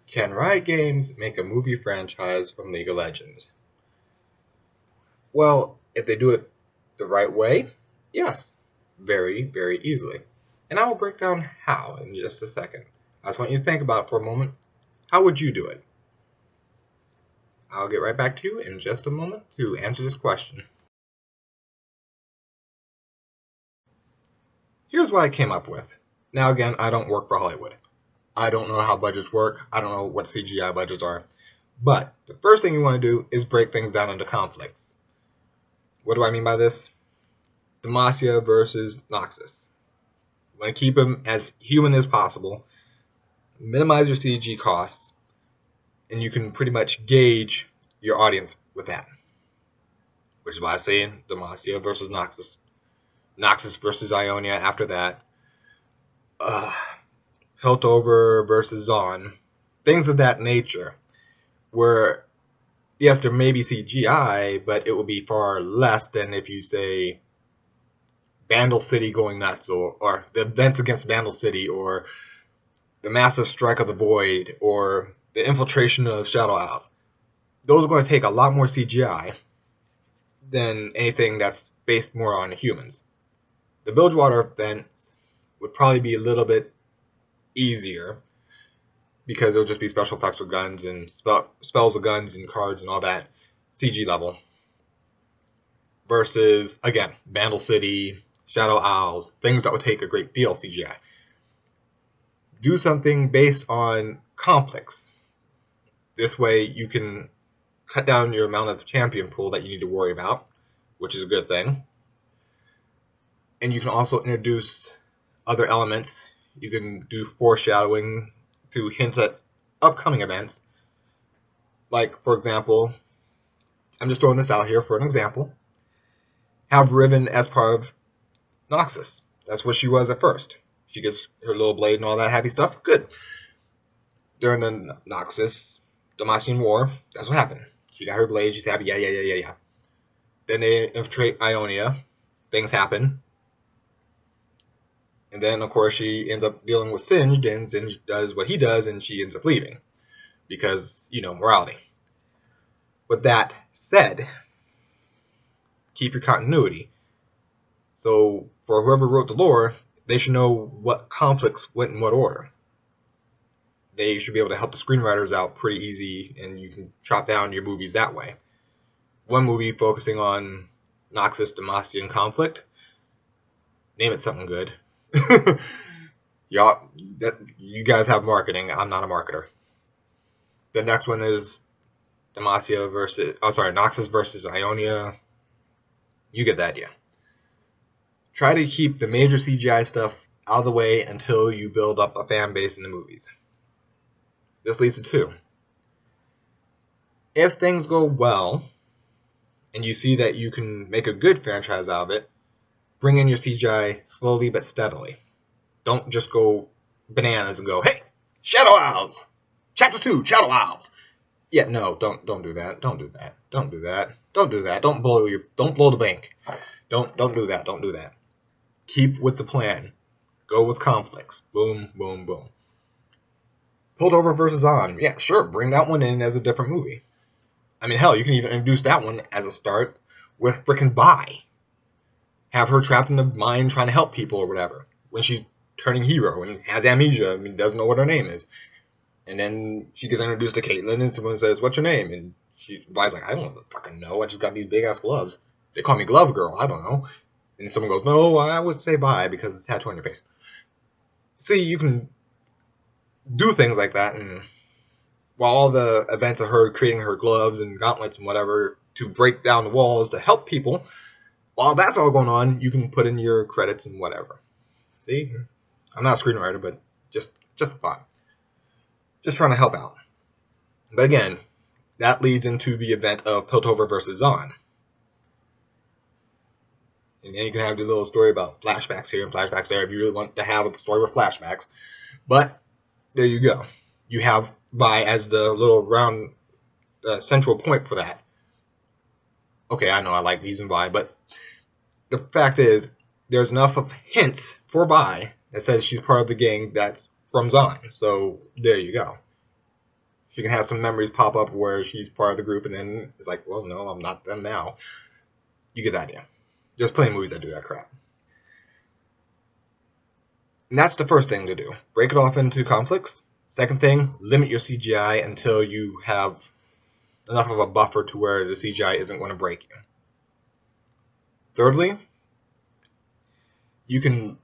Can Riot Games make a movie franchise from League of Legends? Well, if they do it the right way, yes, very, very easily. And I will break down how in just a second. I just want you to think about it for a moment. How would you do it? I'll get right back to you in just a moment to answer this question. Here's what I came up with. Now again, I don't work for Hollywood. I don't know how budgets work. I don't know what CGI budgets are. But the first thing you want to do is break things down into conflicts. What do I mean by this? Demacia versus Noxus. You want to keep them as human as possible, minimize your CG costs, and you can pretty much gauge your audience with that. Which is why I say Demacia versus Noxus. Noxus versus Ionia after that. Piltover versus Zaun. Things of that nature. Where, yes, there may be CGI, but it will be far less than if you say Vandal City going nuts, or the events against Vandal City, or the massive strike of the Void, or the infiltration of Shadow Isles. Those are going to take a lot more CGI than anything that's based more on humans. The Bilgewater events would probably be a little bit easier because it'll just be special effects with guns and spells with guns and cards and all that CG level. Versus, again, Vandal City, Shadow Isles, things that would take a great deal of CGI. Do something based on conflicts. This way you can cut down your amount of champion pool that you need to worry about, which is a good thing. And you can also introduce other elements. You can do foreshadowing to hint at upcoming events. Like, for example, I'm just throwing this out here for an example. Have Riven as part of Noxus. That's what she was at first. She gets her little blade and all that happy stuff. Good. During the Noxus Demacian War, that's what happened. She got her blade, she's happy, yeah. Then they infiltrate Ionia. Things happen. And then, of course, she ends up dealing with Singed, and Singed does what he does, and she ends up leaving. Because, morality. With that said, keep your continuity. So, for whoever wrote the lore, they should know what conflicts went in what order. They should be able to help the screenwriters out pretty easy, and you can chop down your movies that way. One movie focusing on Noxus Demacian conflict, name it something good. Y'all, you guys have marketing. I'm not a marketer. The next one is Noxus versus Ionia. You get the idea. Try to keep the major CGI stuff out of the way until you build up a fan base in the movies. This leads to 2. If things go well, and you see that you can make a good franchise out of it, bring in your CGI slowly but steadily. Don't just go bananas and go, hey, Shadow Isles! Chapter 2, Shadow Isles! Yeah, no, don't do that. Don't do that. Don't do that. Don't do that. Don't blow the bank. Don't do that. Don't do that. Keep with the plan. Go with conflicts. Boom, boom, boom. Piltover versus On. Yeah, sure, bring that one in as a different movie. I mean, hell, you can even introduce that one as a start with frickin' Vi. Have her trapped in the mine trying to help people or whatever. When she's turning hero and has amnesia, doesn't know what her name is. And then she gets introduced to Caitlyn and someone says, what's your name? And Vi's like, I don't fucking know. I just got these big ass gloves. They call me Glove Girl. I don't know. And someone goes, no, I would say Vi because it's a tattoo on your face. See, you can do things like that, and while all the events of her creating her gloves and gauntlets and whatever to break down the walls to help people, while that's all going on, you can put in your credits and whatever. See? I'm not a screenwriter, but just a thought. Just trying to help out. But again, that leads into the event of Piltover versus Zaun. And then you can have the little story about flashbacks here and flashbacks there if you really want to have a story with flashbacks. But there you go. You have Vi as the little round central point for that. Okay, I know I like using Vi, but the fact is, there's enough of hints for Vi that says she's part of the gang that's from Zaun. So there you go. She can have some memories pop up where she's part of the group, and then it's like, well, no, I'm not them now. You get the idea. There's plenty of movies that do that crap. And that's the first thing to do. Break it off into conflicts. Second thing, limit your CGI until you have enough of a buffer to where the CGI isn't going to break you. Thirdly, you can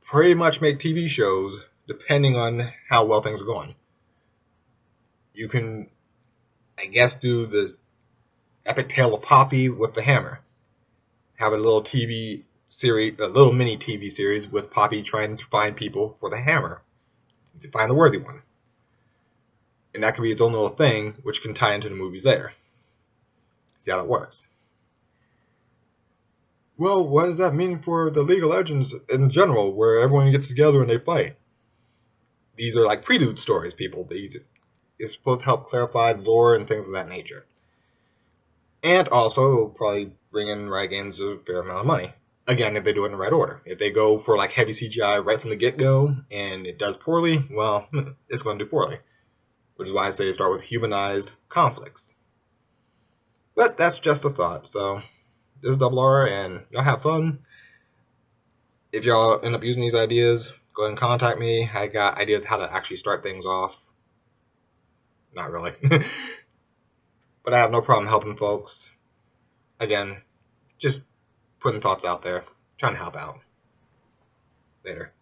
pretty much make TV shows depending on how well things are going. You can, I guess, do the Epic Tale of Poppy with the hammer. Have a little TV series, a little mini TV series with Poppy trying to find people for the hammer, to find the worthy one. And that could be its own little thing, which can tie into the movies later. See how that works. Well, what does that mean for the League of Legends in general, where everyone gets together and they fight? These are like prelude stories, people. It's supposed to help clarify lore and things of that nature. And also, it'll probably bring in Riot Games a fair amount of money. Again, if they do it in the right order. If they go for like heavy CGI right from the get-go and it does poorly, well, it's going to do poorly. Which is why I say start with humanized conflicts. But that's just a thought. So this is Double R, and y'all have fun. If y'all end up using these ideas, go ahead and contact me. I got ideas how to actually start things off. Not really. But I have no problem helping folks. Again, just putting thoughts out there, trying to help out. Later.